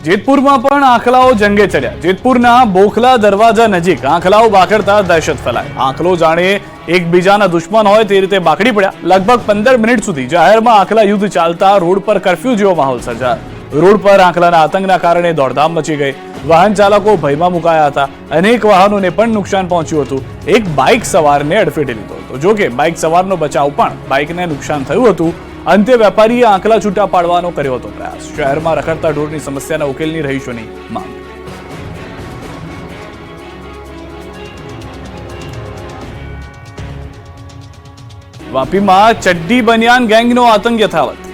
જેતપુરમાં પણ આંખલાઓ જંગે ચડ્યા। જેતપુરના બોખલા દરવાજા નજીક આંખલાઓ બાખડતા દહેશત ફેલાઈ। આંખલો જાણે એકબીજાના દુશ્મન હોય તે રીતે બાખડી પડ્યા। લગભગ 15 મિનિટ સુધી જાહેરમાં આંખલા યુદ્ધ ચાલતા રોડ પર કર્ફ્યુ જેવો માહોલ સર્જાયો। રોડ પર આંખલાના આતંકના કારણે દોડધામ મચી ગઈ। વાહન ચાલકો ભયમાં મુકાયા હતા। અનેક વાહનોને પણ નુકસાન પહોંચ્યું હતું। એક બાઇક સવારને અડફેટે લીધો હતો। જો કે બાઇક સવારનો બચાવ પણ બાઇકને નુકસાન થયું હતું। અંતે વેપારીએ આંકલા છૂટા પાડવાનો કર્યો હતો પ્રયાસ। શહેરમાં રખડતા ઢોરની સમસ્યાના ઉકેલની રહીશોની માંગ। વાપીમાં ચડ્ડી બનિયાન ગેંગનો આતંક યથાવત।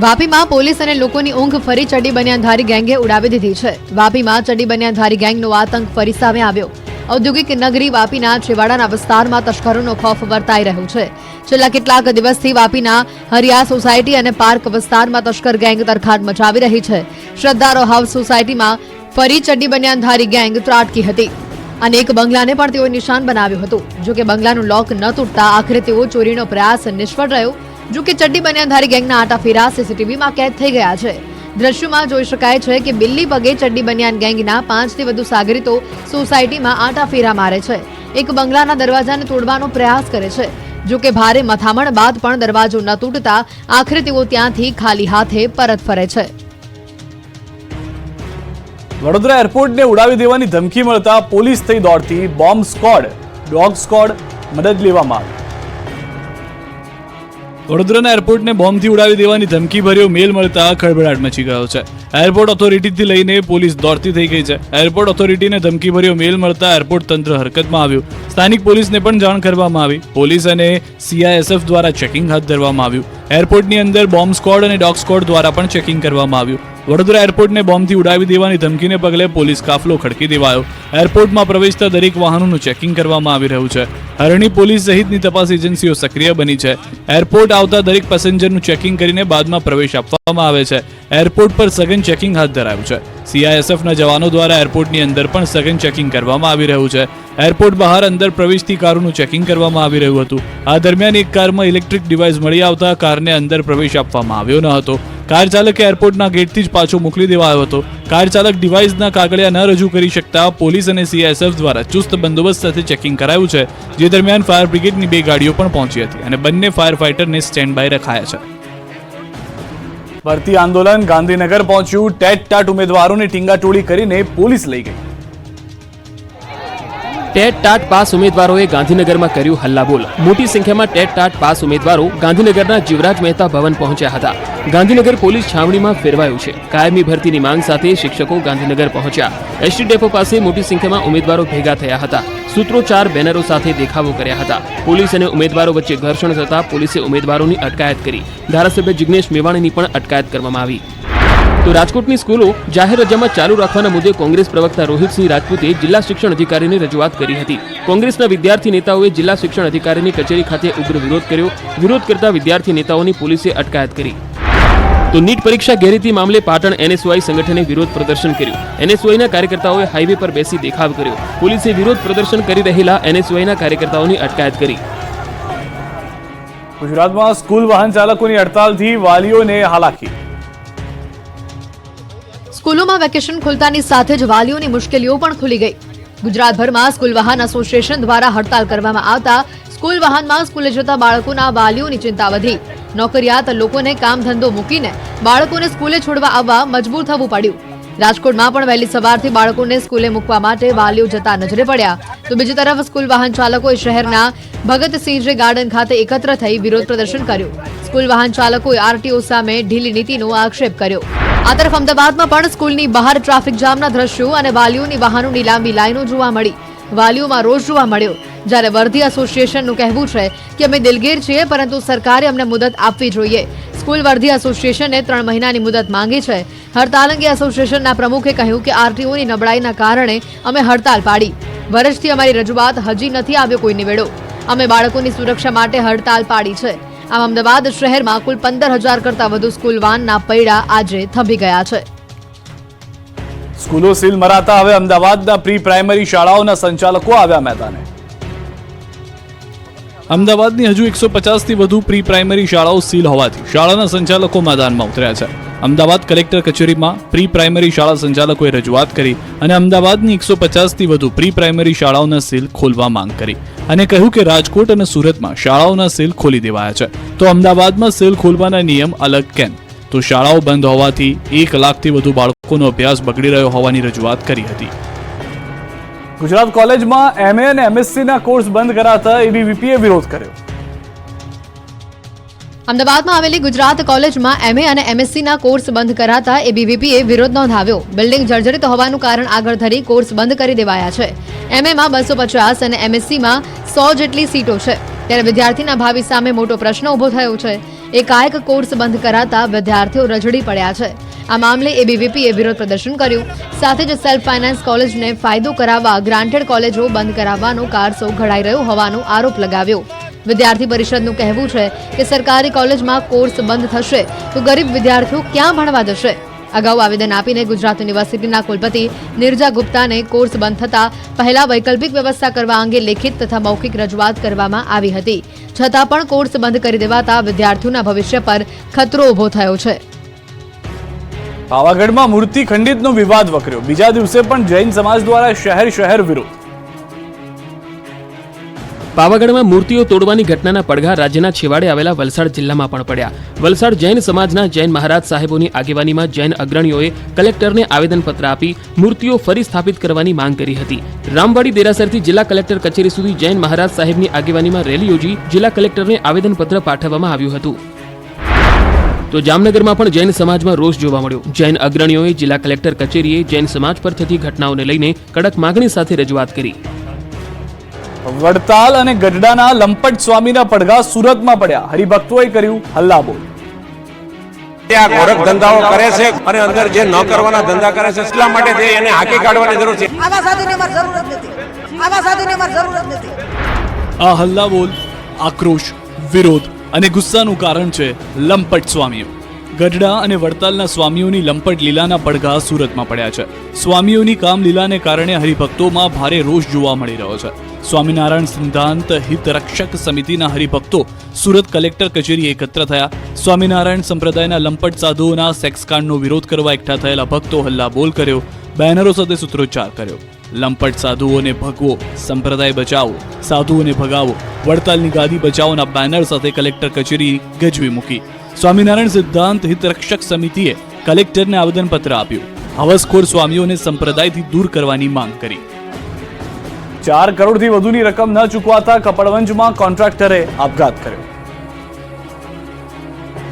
વાપીમાં પોલીસ અને લોકોની ઊંઘ ફરી ચડ્ડી બનિયાનધારી ગેંગે ઉડાવી દીધી છે। વાપીમાં ચડ્ડી બનિયાનધારી ગેંગનો આતંક ફરી સામે આવ્યો। ઔદ્યોગિક નગરી વાપીના છેવાડાના વિસ્તારમાં તસ્કરોનો ખૌફ વર્તાઈ રહ્યો છે। છેલ્લા કેટલાક દિવસથી વાપીના હરિયા સોસાયટી અને પાર્ક વિસ્તારમાં તસ્કર ગેંગ તરખાટ મચાવી રહી છે। શ્રદ્ધારો હાઉસ સોસાયટીમાં ફરી ચડ્ડી બનિયાનધારી ગેંગ ત્રાટકી હતી અને એક બંગલાને પણ તેઓ નિશાન બનાવ્યું હતું। જો કે બંગલાનું લોક ન તૂટતા આખરે તેઓ ચોરીનો પ્રયાસ નિષ્ફળ રહ્યો। જો કે ચડ્ડી બનિયાનધારી ગેંગના આટાફેરા સીસીટીવીમાં કેદ થઈ ગયા છે। દ્રશ્યોમાં જોઈ શકાય છે કે બિલ્લી પગે ચડ્ડી બનિયાન ગેંગના 5 થી વધુ સાગરીતો સોસાયટીમાં આટાફેરા મારે છે। એક બંગલાના દરવાજાને તોડવાનો પ્રયાસ કરે છે। જો કે ભારે મથામણ બાદ પણ દરવાજો ન તૂટતા આખરે તેઓ ત્યાંથી ખાલી હાથે પરત ફરે છે। વડોદરા એરપોર્ટને ઉડાવી દેવાની ધમકી મળતા પોલીસ થઈ દોડતી। બોમ્બ સ્ક્વોડ, ડોગ સ્ક્વોડ મદદ લેવામાં આવી। વડોદરાના એરપોર્ટને બોમ્બથી ઉડાવી દેવાની ધમકી ભર્યો મેલ મળતા ખળભળાટ મચી ગયો છે। એરપોર્ટ ઓથોરિટીથી લઈને પોલીસ દોડતી થઈ ગઈ છે। એરપોર્ટ ઓથોરિટીને ધમકી ભર્યો મેલ મળતા એરપોર્ટ તંત્ર હરકતમાં આવ્યું। સ્થાનિક પોલીસને પણ જાણ કરવામાં આવી। પોલીસ અને CISF દ્વારા ચેકિંગ હાથ ધરવામાં આવ્યું। એરપોર્ટની અંદર બોમ્બ સ્ક્વોડ અને ડોગ સ્ક્વોડ દ્વારા પણ ચેકિંગ કરવામાં આવ્યું। વડોદરા એરપોર્ટને બોમ્બથી ઉડાવી દેવાની ધમકીને પગલે પોલીસ કાફલો ખડકી દેવાયો। એરપોર્ટમાં પ્રવેશતા દરેક વાહનોનું ચેકિંગ કરવામાં આવી રહ્યું છે। હરણી પોલીસ સહિતની તપાસ એજન્સીઓ સક્રિય બની છે। એરપોર્ટ આવતા દરેક પેસેન્જરનું ચેકિંગ કરીને બાદમાં પ્રવેશ આપવામાં આવે છે। એરપોર્ટ પર સઘન ચેકિંગ હાથ ધરાયું છે। CISFના જવાનો દ્વારા એરપોર્ટની અંદર પણ સઘન ચેકિંગ કરવામાં આવી રહ્યું છે। એરપોર્ટ બહાર અંદર પ્રવેશતી કારોનું ચેકિંગ કરવામાં આવી રહ્યું હતું। આ દરમિયાન એક કારમાં ઇલેક્ટ્રિક ડિવાઇસ મળી આવતા કારને અંદર પ્રવેશ આપવામાં આવ્યો ન હતો। કાર ચાલકે એરપોર્ટના ગેટથી જ પાછો મોકલી દેવાયો હતો। કાર ચાલક ડિવાઇસના કાગળિયા ન રજૂ કરી શકતા પોલીસ અને CISF દ્વારા ચુસ્ત બંદોબસ્ત સાથે ચેકિંગ કરાયું છે। જે દરમિયાન ફાયર બ્રિગેડની 2 ગાડીઓ પણ પહોંચી હતી અને બંને ફાયર ફાઇટરને સ્ટેન્ડ બાય રખાયા છે। ભરતી આંદોલન ગાંધીનગર પહોંચ્યું। ટેટ ટાટ ઉમેદવારોની ટીંગાટોળી કરીને પોલીસ લઈ ગઈ। ટેટ ટાટ પાસ ઉમેદવારોએ ગાંધીનગરમાં કર્યું હલ્લાબોલ। મોટી સંખ્યામાં ટેટ ટાટ પાસ ઉમેદવારો ગાંધીનગરના જીવરાજ મહેતા ભવન પહોંચ્યા હતા। ગાંધીનગર પોલીસ છાવણીમાં ફેરવાયું છે। કાયમી ભરતીની માંગ સાથે શિક્ષકો ગાંધીનગર પહોંચ્યા। ST ડેપો પાસે મોટી સંખ્યામાં ઉમેદવારો ભેગા થયા હતા। સૂત્રોચ્ચાર બેનરો સાથે દેખાવો કર્યા હતા। પોલીસ અને ઉમેદવારો વચ્ચે ઘર્ષણ થતા પોલીસે ઉમેદવારોની અટકાયત કરી। ધારાસભ્ય જિગ્નેશ મેવાણીની પણ અટકાયત કરવામાં આવી। તો રાજકોટની સ્કૂલો જાહેર રજામાં ચાલુ રાખવાના મુદ્દે કોંગ્રેસ પ્રવક્તા રોહિતસિંહ રાજપૂતે જિલ્લા શિક્ષણ અધિકારીને રજૂઆત કરી હતી। કોંગ્રેસના વિદ્યાર્થી નેતાઓએ જિલ્લા શિક્ષણ અધિકારીની કચેરી ખાતે ઉગ્ર વિરોધ કર્યો। વિરોધ કરતા વિદ્યાર્થી નેતાઓની પોલીસે અટકાયત કરી। તો નીટ પરીક્ષા ગેરરીતિ મામલે પાટણ NSY સંગઠને વિરોધ પ્રદર્શન કર્યું। NSYના કાર્યકર્તાઓએ હાઈવે પર બેસી દેખાવ કર્યો। પોલીસે વિરોધ પ્રદર્શન કરી રહેલા NSYના કાર્યકર્તાઓની અટકાયત કરી। ગુજરાતમાં સ્કૂલ વાહન ચાલકોની હડતાલથી વાલીઓને હાલાકી। સ્કૂલોમાં વેકેશન ખુલતાની સાથે જ વાલીઓની મુશ્કેલીઓ પણ ખુલી ગઈ। ગુજરાતભરમાં સ્કૂલ વાહન એસોસિએશન દ્વારા હડતાલ કરવામાં આવતા સ્કૂલ વાહનમાં સ્કૂલે જતા બાળકોના વાલીઓની ચિંતા વધી। નોકરિયાત લોકોને કામ ધંધો મૂકીને બાળકોને સ્કૂલે છોડવા આવવા મજબૂર થવું પડ્યું। રાજકોટમાં પણ વહેલી સવારથી બાળકોને સ્કૂલે મૂકવા માટે વાલીઓ જતા નજરે પડ્યા। તો બીજી તરફ સ્કૂલ વાહન ચાલકોએ શહેરના ભગતસિંહજી ગાર્ડન ખાતે એકત્ર થઈ વિરોધ પ્રદર્શન કર્યું। સ્કૂલ વાહન ચાલકોએ RTO સામે ઢીલી નીતિનો આક્ષેપ કર્યો। આ તરફ અમદાવાદમાં પણ સ્કૂલની બહાર ટ્રાફિક જામના દ્રશ્યો અને વાલીઓની વાહનોની લાંબી લાઈનો જોવા મળી। વાલીઓમાં રોષ જોવા મળ્યો। જ્યારે વર્ધી એસોસિએશનનું કહેવું છે કે અમે દિલગીર છીએ પરંતુ સરકારે અમને મુદત આપવી જોઈએ। સ્કૂલ વર્ધી એસોસિએશને 3 મહિનાની મુદત માંગી છે। હડતાલ અંગે એસોસિએશનના પ્રમુખે કહ્યું કે RTOની નબળાઈના કારણે અમે હડતાલ પાડી। વર્ષથી અમારી રજૂઆત હજી નથી આવ્યો કોઈ નિવેડો। અમે બાળકોની સુરક્ષા માટે હડતાલ પાડી છે। આમ અમદાવાદ શહેરમાં કુલ 15,000 કરતા વધુ સ્કૂલ વાનના પૈડા આજે થંભી ગયા છે। સ્કૂલો સીલ મરાતા હવે અમદાવાદના પ્રી પ્રાઇમરી શાળાઓના સંચાલકો આવ્યા મેદાને। અમદાવાદની હજુ 150 થી વધુ પ્રી પ્રાઇમરી શાળાઓ સીલ હોવાથી શાળાના સંચાલકો મેદાનમાં ઉતર્યા છે। અમદાવાદ કલેક્ટર કચેરીમાં પ્રી પ્રાઇમરી શાળા સંચાલકોએ રજૂઆત કરી અને અમદાવાદની 150થી વધુ પ્રી પ્રાઇમરી શાળાઓના સીલ ખોલવા માંગ કરી અને કહ્યું કે રાજકોટ અને સુરતમાં શાળાઓના સીલ ખોલી દેવાયા છે, તો અમદાવાદમાં સીલ ખોલવાના નિયમ અલગ કેમ? તો શાળાઓ બંધ હોવાથી 1 લાખથી વધુ બાળકોનો અભ્યાસ બગડી રહ્યો હોવાની રજૂઆત કરી હતી. ગુજરાત કોલેજમાં MA અને MSc ના કોર્સ બંધ કરાતા એબીવીપીએ વિરોધ કર્યો. અમદાવાદમાં આવેલી ગુજરાત કોલેજમાં MA અને MSc ના કોર્સ બંધ કરાતા એબીવીપીએ વિરોધ નોંધાવ્યો. બિલ્ડિંગ જર્જરિત હોવાનું કારણ આગળ ધરી કોર્સ બંધ કરી દેવાયા છે. MA માં 250 અને MSc માં 100 જેટલી સીટો છે, ત્યારે વિદ્યાર્થીના ભાવિ સામે મોટો પ્રશ્ન ઊભો થયો છે. એકાએક કોર્સ બંધ કરાતા વિદ્યાર્થીઓ રજડી પડ્યા છે. આ મામલે એબીવીપીએ વિરોધ પ્રદર્શન કર્યું. સાથે જ સેલ્ફ ફાઇનાન્સ કોલેજને ફાયદો કરાવવા ગ્રાન્ટેડ કોલેજો બંધ કરાવવાનો કારસો ઘડાઈ રહ્યો હોવાનો આરોપ લગાવ્યો. વિદ્યાર્થી પરિષદનું કહેવું છે કે સરકારી કોલેજમાં કોર્સ બંધ થશે તો ગરીબ વિદ્યાર્થીઓ ક્યાં ભણવા જશે? અગાઉ આવેદન આપીને ગુજરાત યુનિવર્સિટીના કુલપતિ નિર્જા ગુપ્તાને કોર્સ બંધ થતા પહેલા વૈકલ્પિક વ્યવસ્થા કરવા અંગે લેખિત તથા મૌખિક રજૂઆત કરવામાં આવી હતી. છતાં પણ કોર્સ બંધ કરી દેવાતા વિદ્યાર્થીઓના ભવિષ્ય પર ખતરો ઊભો થયો છે. પાવાગઢમાં મૂર્તિ ખંડિતનો વિવાદ વકર્યો. બીજા દિવસે પણ જૈન સમાજ દ્વારા શહેર વિરોધ. પાવાગઢમાં મૂર્તિઓ તોડવાની ઘટનાના પડઘા રાજ્યના છેવાડે આવેલા વલસાડ જિલ્લામાં પણ પડ્યા. વલસાડ જૈન સમાજના જૈન મહારાજ સાહેબોની આગેવાનીમાં જૈન અગ્રણીઓએ કલેક્ટરને આવેદનપત્ર આપી મૂર્તિઓ ફરી સ્થાપિત કરવાની માંગ કરી હતી. રામવાડી દેરાસરથી જિલ્લા કલેક્ટર કચેરી સુધી જૈન મહારાજ સાહેબની આગેવાનીમાં રેલી યોજી જિલ્લા કલેક્ટરને આવેદનપત્ર પાઠવવામાં આવ્યું હતું. તો જામનગરમાં પણ જૈન સમાજમાં રોષ જોવા મળ્યો. જૈન અગ્રણીઓએ જિલ્લા કલેક્ટર કચેરીએ જૈન સમાજ પર થતી ઘટનાઓને લઈને કડક માગણી સાથે રજૂઆત કરી. વડતાલ અને ગઢડાના લંપટ સ્વામીના પડઘા સુરતમાં પડ્યા. હરિભક્તોએ કર્યું હલ્લાબોલ. આ ગોરખ ધંધાઓ કરે છે અને અંદર જે ન કરવાના ધંધા કરે છે એટલા માટે એને હાકી કાઢવાની જરૂર છે. આવા સાધુની અમારે જરૂર જ નથી. આવા સાધુની અમારે જરૂર જ નથી. આ હલ્લાબોલ, આક્રોશ, વિરોધ અને ગુસ્સાનું કારણ છે લંપટ સ્વામીઓ. ગઢડા અને વડતાલના સ્વામીઓની લંપટ લીલાના પડઘા સુરતમાં પડ્યા છે. સ્વામીઓની કામલીલાને કારણે હરિભક્તોમાં ભારે રોષ જોવા મળી રહ્યો છે. સ્વામિનારાયણ સિદ્ધાંત હિત રક્ષક સમિતિના હરિભક્તો સુરત કલેક્ટર કચેરી એકત્ર થયા. સ્વામિનારાયણ સંપ્રદાયના લંપટ સાધુઓના સેક્સકાંડનો વિરોધ કરવા એકઠા થયેલા ભક્તો હલ્લાબોલ કર્યો, બેનરો સાથે સૂત્રોચ્ચાર કર્યો. લંપટ સાધુઓને ભગવો, સંપ્રદાય બચાવો, સાધુઓને ભગાવો, વડતાલની ગાદી બચાવોના બેનર સાથે કલેક્ટર કચેરી ગજવી મૂકી. સ્વામિનારાયણ સિદ્ધાંત હિત રક્ષક સમિતિએ કલેક્ટરને આવેદનપત્ર આપ્યું. હવસખોર સ્વામીઓને સંપ્રદાયથી દૂર કરવાની માંગ કરી. 4 કરોડથી વધુની રકમ ન ચૂકવાતા કપડવંજમાં કોન્ટ્રાક્ટરે આપઘાત કર્યો.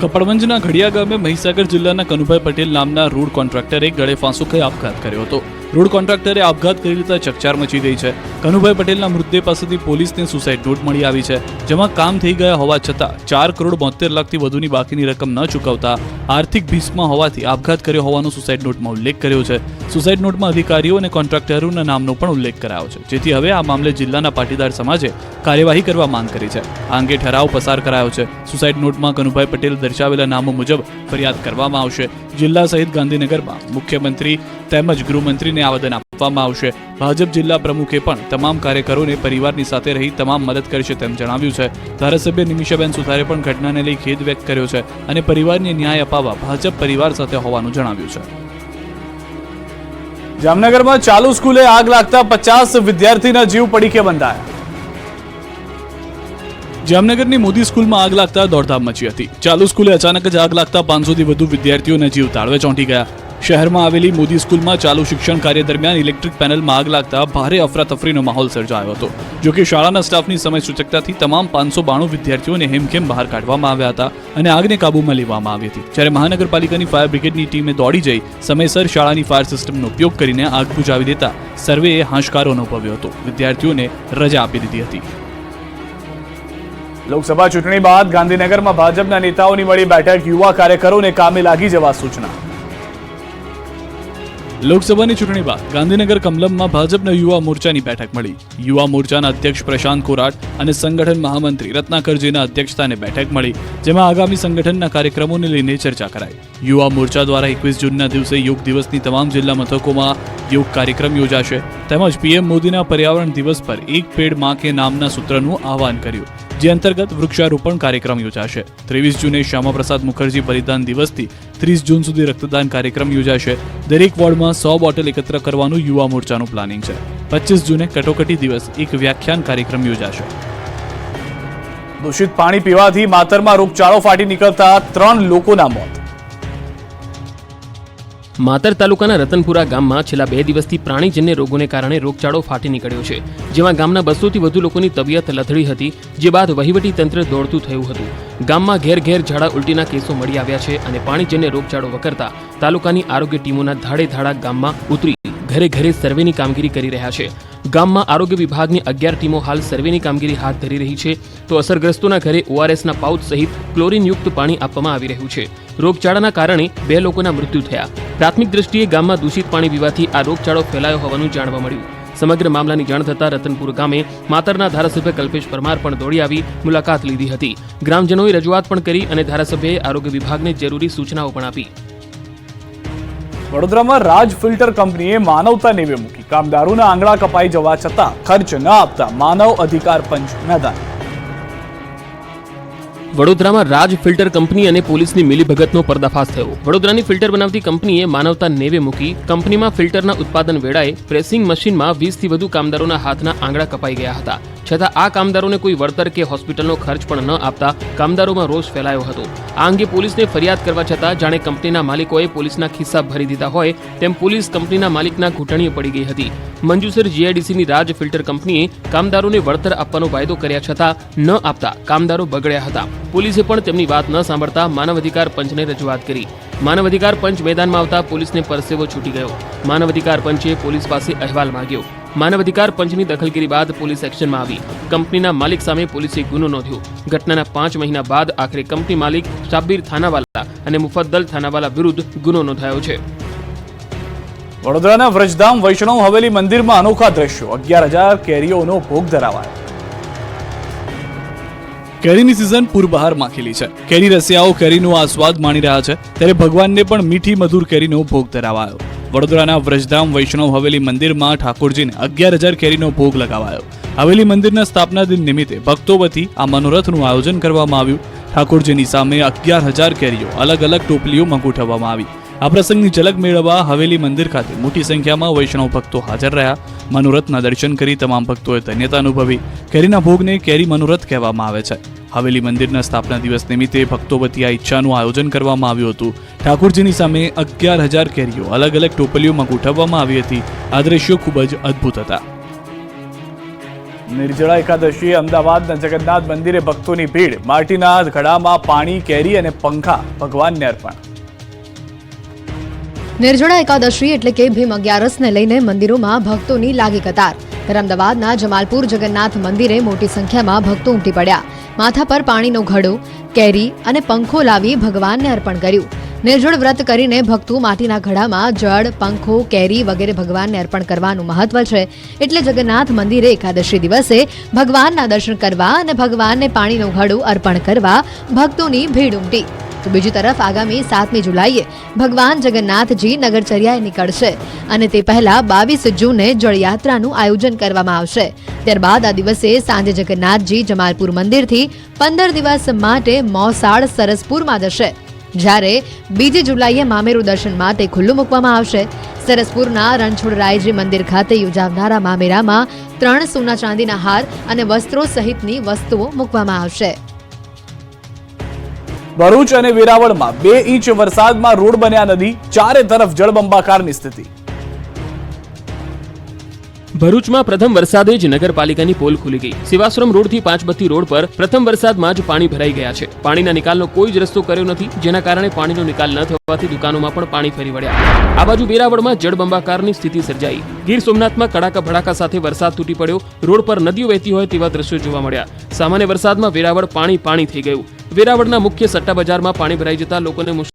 કપડવંજના ઘડિયા ગામે મહીસાગર જિલ્લાના કનુભાઈ પટેલ નામના રોડ કોન્ટ્રાક્ટરે ગળે ફાંસો ખાઈ આપઘાત કર્યો હતો. રોડ કોન્ટ્રાક્ટરે આપઘાત કરી લેતા ચકચાર મચી ગઈ છે. કનુભાઈ પટેલના મૃતદેહ પાસેથી પોલીસને સુસાઇડ નોટ મળી આવી છે, જેમાં કામ થઈ ગયા હોવા છતાં 4 કરોડ 72 લાખથી વધુની બાકીની રકમ ન ચૂકવતા આર્થિક ભીસમાં હોવાથી આપઘાત કર્યો હોવાનો સુસાઇડ નોટમાં ઉલ્લેખ કર્યો છે. સુસાઇડ નોટમાં અધિકારીઓ અને કોન્ટ્રાક્ટરોના નામનો પણ ઉલ્લેખ કરાયો છે, જેથી હવે આ મામલે જિલ્લાના પાટીદાર સમાજે કાર્યવાહી કરવા માંગ કરી છે. આ અંગે ઠરાવ પસાર કરાયો છે. સુસાઇડ નોટમાં કનુભાઈ પટેલ દર્શાવેલા નામો મુજબ ફરિયાદ કરવામાં આવશે. જિલ્લા સહિત ગાંધીનગરમાં મુખ્યમંત્રી તેમજ ગૃહમંત્રીને આવેદન આપવામાં આવશે. ભાજપ જિલ્લા પ્રમુખે પણ તમામ કાર્યકરોને પરિવારની સાથે રહી તમામ મદદ કરશે તેમ જણાવ્યું છે. ધારાસભ્ય નિમિષાબેન સુથારે પણ ઘટનાને લઈ ખેદ વ્યક્ત કર્યો છે અને પરિવારને ન્યાય અપાવવા ભાજપ પરિવાર સાથે હોવાનું જણાવ્યું છે. જામનગરમાં ચાલુ સ્કૂલે આગ લાગતા 50 વિદ્યાર્થીના જીવ પડીકે બંધાયા. જામનગરની મોદી સ્કૂલમાં આગ લાગતા દોડધામ મચી હતી. ચાલુ સ્કૂલે અચાનક જ આગ લાગતા 500થી વધુ વિદ્યાર્થીઓના જીવ તાળવે ચોંટી ગયા. શહેરમાં આવેલી મોદી સ્કૂલમાં ચાલુ શિક્ષણ કાર્ય દરમિયાન ઇલેક્ટ્રિક પેનલમાં આગ લાગતા ભારે અફરાતફરીનો માહોલ સર્જાયો હતો. જોકે શાળાના સ્ટાફની સમય સૂચકતાથી તમામ 592 વિદ્યાર્થીઓને હેમખેમ બહાર કાઢવામાં આવ્યા હતા અને આગને કાબૂમાં લેવામાં આવી હતી. જ્યારે મહાનગરપાલિકાની ફાયર બ્રિગેડની ટીમે દોડી જઈ સમયસર શાળાની ફાયર સિસ્ટમનો ઉપયોગ કરીને આગ બુઝાવી દેતા સર્વેએ હાશકારો અનુભવ્યો હતો. વિદ્યાર્થીઓને રજા આપી દીધી હતી. લોકસભા ચૂંટણી બાદ ગાંધીનગરમાં ભાજપના નેતાઓની મળી બેઠક. યુવા કાર્યકરોને કામે લાગી જવા સૂચના. લોકસભાની ચૂંટણી બાદ ગાંધીનગર કમલમમાં ભાજપના યુવા મોરચાની બેઠક મળી. યુવા મોરચાના અધ્યક્ષ પ્રશાંત કોરાટ અને સંગઠન મહામંત્રી રત્નાકરજીના અધ્યક્ષસ્થાને બેઠક મળી, જેમાં આગામી સંગઠનના કાર્યક્રમોને લઈને ચર્ચા કરાઈ. યુવા મોરચા દ્વારા 21 જૂનના દિવસે યોગ દિવસની તમામ જિલ્લા મથકોમાં યોગ કાર્યક્રમ યોજાશે. તેમજ પીએમ મોદીના પર્યાવરણ દિવસ પર એક પેડ માં કે નામના સૂત્રનું આહવાન કર્યું. જે અંતર્ગત વૃક્ષારોપણ કાર્યક્રમ યોજાશે. 23 જૂને શ્યામાપ્રસાદ મુખર્જી બલિદાન દિવસથી 30 જૂન સુધી રક્તદાન કાર્યક્રમ યોજાશે. દરેક વોર્ડમાં 100 બોટલ એકત્ર કરવાનું યુવા મોરચાનું પ્લાનિંગ છે. 25 જૂને કટોકટી દિવસ એક વ્યાખ્યાન કાર્યક્રમ યોજાશે. દૂષિત પાણી પીવાથી માતરમાં રોગચાળો ફાટી નીકળતા 3 લોકોના મોત. માતર તાલુકાના રતનપુરા ગામમાં છેલ્લા 2 દિવસથી પ્રાણીજન્ય રોગોને કારણે રોગચાળો ફાટી નીકળ્યો છે, જેમાં ગામના 200થી વધુ લોકોની તબિયત લથડી હતી, જે બાદ વહીવટી તંત્ર દોડતું થયું હતું. ગામમાં ઘેર ઘેર ઝાડા ઉલટીના કેસો મળી આવ્યા છે અને પાણીજન્ય રોગચાળો વકરતા તાલુકાની આરોગ્ય ટીમોના ધાડે ધાડા ગામમાં ઉતરી ઘરે ઘરે સર્વેની કામગીરી કરી રહ્યા છે. ગામમાં આરોગ્ય વિભાગની 11 ટીમો હાલ સર્વેની કામગીરી હાથ ધરી રહી છે, તો અસરગ્રસ્તોના ઘરે ORSના પાઉચ સહિત ક્લોરીનયુક્ત પાણી આપવામાં આવી રહ્યું છે. રોગચાળાના કારણે 2 લોકોના મૃત્યુ થયા. પ્રાથમિક દ્રષ્ટિએ ગામમાં દૂષિત પાણી પીવાથી આ રોગચાળો ફેલાયો હોવાનું જાણવા મળ્યું. સમગ્ર મામલાની જાણ થતાં રતનપુર ગામે માતરના ધારાસભ્ય કલ્પેશ પરમાર પણ દોડી આવી મુલાકાત લીધી હતી. ગ્રામજનોએ રજૂઆત પણ કરી અને ધારાસભ્યએ આરોગ્ય વિભાગને જરૂરી સૂચનાઓ પણ આપી. વડોદરામાં રાજ ફિલ્ટર કંપનીએ માનવતા નેવે મૂકી. કામદારોના આંગળા કપાઈ જવા છતાં ખર્ચ ન આપતા માનવ અધિકાર પંચ મેદાન. વડોદરામાં રાજ ફિલ્ટર કંપની અને પોલીસની મિલીભગતનો પર્દાફાશ થયો. વડોદરાની ફિલ્ટર બનાવતી કંપનીએ માનવતા નેવે મૂકી. કંપનીમાં ફિલ્ટરના ઉત્પાદન વેળાએ પ્રેસિંગ મશીનમાં 20થી વધુ કામદારોના હાથના આંગળા કપાઈ ગયા હતા. છતાં આ કામદારોને કોઈ વળતર કે હોસ્પિટલનો ખર્ચ પણ ન આપતા કામદારોમાં રોષ ફેલાયો હતો. આ અંગે પોલીસને ફરિયાદ કરવા છતાં જાણે કંપનીના માલિકોએ પોલીસના ખિસ્સા ભરી દીધા હોય તેમ પોલીસ કંપનીના માલિકના ઘૂંટણીએ પડી ગઈ હતી. મંજુસર GIDCની રાજ ફિલ્ટર કંપનીએ કામદારોને વળતર આપવાનો વાયદો કર્યા છતાં ન આપતા કામદારો બગડ્યા હતા. પોલીસે પણ તેમની વાત ન સાંભળતા માનવ અધિકાર પંચને રજૂઆત કરી. માનવ અધિકાર પંચ મેદાનમાં આવતા પોલીસને પરસેવો છૂટી ગયો. માનવ અધિકાર પંચે પોલીસ પાસે અહેવાલ માંગ્યો. માનવ અધિકાર પંચની દખલગીરી બાદ પોલીસ એક્શનમાં આવી. કંપનીના માલિક સામે પોલીસે ગુનો નોંધ્યો. ઘટનાના 5 મહિના બાદ આખરે કંપની માલિક શાબ્બીર થાનાવાલા અને મુફદ્દલ થાનાવાલા વિરુદ્ધ ગુનો નોંધાયો છે. વડોદરાના વ્રજધામ વૈષ્ણવ હવેલી મંદિરમાં અનોખા દ્રશ્યો. 11,000 કેરીઓનો ભોગ ધરાવાયો. કેરીની સિઝન પૂરબહારમાં ખીલી છે. કેરી રસિયાઓ કેરીનો આસ્વાદ માણી રહ્યા છે, ત્યારે ભગવાનને પણ મીઠી મધુર કેરીનો ભોગ ધરાવાયો. વડોદરાના વ્રજધામ વૈષ્ણવ હવેલી મંદિરમાં ઠાકોરજીને 11,000 કેરીનો ભોગ લગાવાયો. હવેલી મંદિરના સ્થાપના દિન નિમિત્તે ભક્તો વતી આ મનોરથનું આયોજન કરવામાં આવ્યું. ઠાકોરજીની સામે 11,000 કેરીઓ અલગ અલગ ટોપલીઓમાં ગોઠવવામાં આવી. આ પ્રસંગની ઝલક મેળવવા હવેલી મંદિર ખાતે મોટી સંખ્યામાં વૈષ્ણવ ભક્તો હાજર રહ્યા. મનોરથના દર્શન કરી તમામ ભક્તોએ ધન્યતા અનુભવી. કેરીના ભોગને કેરી મનોરથ કહેવામાં આવે છે. હવેલી મંદિરના સ્થાપના દિવસ નિમિત્તે ભક્તો વતી આ ઈચ્છાનું આયોજન કરવામાં આવ્યું હતું. ઠાકોરજીની સામે 11,000 કેરીઓ અલગ અલગ ટોપલીઓમાં ગોઠવવામાં આવી હતી. આ દ્રશ્યો ખૂબ જ અદ્ભુત હતા. નિર્જળા એકાદશીએ અમદાવાદના જગન્નાથ મંદિરે ભક્તોની ભીડ. માટીના ઘડામાં પાણી, કેરી અને પંખા ભગવાનને અર્પણ. નિર્જળા એકાદશી એટલે કે ભીમ 11ને લઈને મંદિરોમાં ભક્તોની લાગી કતાર. અમદાવાદના જમાલપુર જગન્નાથ મંદિરે મોટી સંખ્યામાં ભક્તો ઉમટી પડ્યા. માથા પર પાણીનો ઘડો, કેરી અને પંખો લાવી ભગવાનને અર્પણ કર્યું. નિર્જળ વ્રત કરીને ભક્તો માટીના ઘડામાં જળ, પંખો, કેરી વગેરે ભગવાનને અર્પણ કરવાનું મહત્વ છે. એટલે જગન્નાથ મંદિરે એકાદશી દિવસે ભગવાનના દર્શન કરવા અને ભગવાનને પાણીનો ઘડો અર્પણ કરવા ભક્તોની ભીડ ઉમટી. તો બીજી તરફ આગામી 7મી જુલાઈએ ભગવાન જગન્નાથજી નગરચર્યાએ નીકળશે અને તે પહેલા 22 જૂને જળયાત્રાનું આયોજન કરવામાં આવશે. ત્યારબાદ આ દિવસે સાંજે જગન્નાથજી જમાલપુર મંદિરથી 15 દિવસ માટે મોસાળ સરસપુરમાં જશે, જ્યારે 2 જુલાઈએ મામેરું દર્શન માટે ખુલ્લું મૂકવામાં આવશે. સરસપુરના રણછોડરાયજી મંદિર ખાતે યોજાનારા મામેરામાં 3 સોના ચાંદીના હાર અને વસ્ત્રો સહિતની વસ્તુઓ મૂકવામાં આવશે. ભરૂચ અને વેરાવળમાં 2 ઇંચ વરસાદમાં રોડ બન્યા નદી, ચારે તરફ જળબંબાકારની સ્થિતિ. ભરૂચમાં પ્રથમ વરસાદે જ નગરપાલિકાની પોલ ખુલી ગઈ. સેવાશ્રમ રોડથી પાંચબત્તી રોડ પર પ્રથમ વરસાદમાં જ પાણી ભરાઈ ગયા છે. પાણીના નિકાલનો કોઈ જ રસ્તો કર્યો નથી, જેના કારણે પાણીનો નિકાલ ન થવાથી દુકાનોમાં પણ પાણી ફરી વળ્યા. આ બાજુ વેરાવળમાં જળબંબાકારની સ્થિતિ સર્જાઈ. ગીર સોમનાથમાં કડાકા ભડાકા સાથે વરસાદ તૂટી પડ્યો. રોડ પર નદીઓ વહેતી હોય તેવા દ્રશ્યો જોવા મળ્યા. સામાન્ય વરસાદમાં વેરાવળ પાણી થઈ ગયું. વેરાવળના મુખ્ય સટ્ટા બજારમાં પાણી ભરાઈ જતા લોકોને